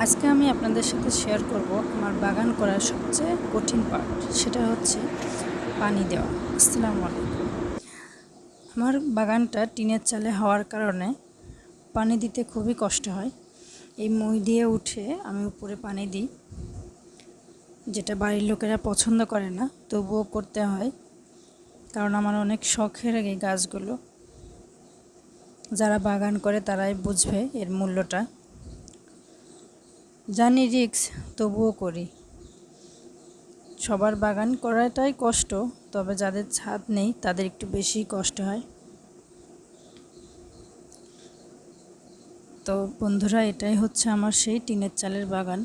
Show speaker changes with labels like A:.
A: আজকে আমি আপনাদের সাথে শেয়ার করব আমার বাগান করার সবচেয়ে কঠিন পার্ট, সেটা হচ্ছে পানি দেওয়া। আসসালামু আলাইকুম। আমার বাগানটা টিনের চালে হওয়ার কারণে পানি দিতে খুবই কষ্ট হয়। এই মই দিয়ে উঠে আমি উপরে পানি দিই, যেটা বাড়ির লোকেরা পছন্দ করে না, তবুও করতে হয়, কারণ আমার অনেক শখের এই গাছগুলো। যারা বাগান করে তারাই বুঝবে এর মূল্যটা। জানি রিস্ক, তবুও করি। সবার বাগান করাটাই কষ্ট, তবে যাদের ছাদ নেই তাদের একটু বেশি কষ্ট হয়। তো বন্ধুরা, এটাই হচ্ছে আমার সেই টিনের চালের বাগান।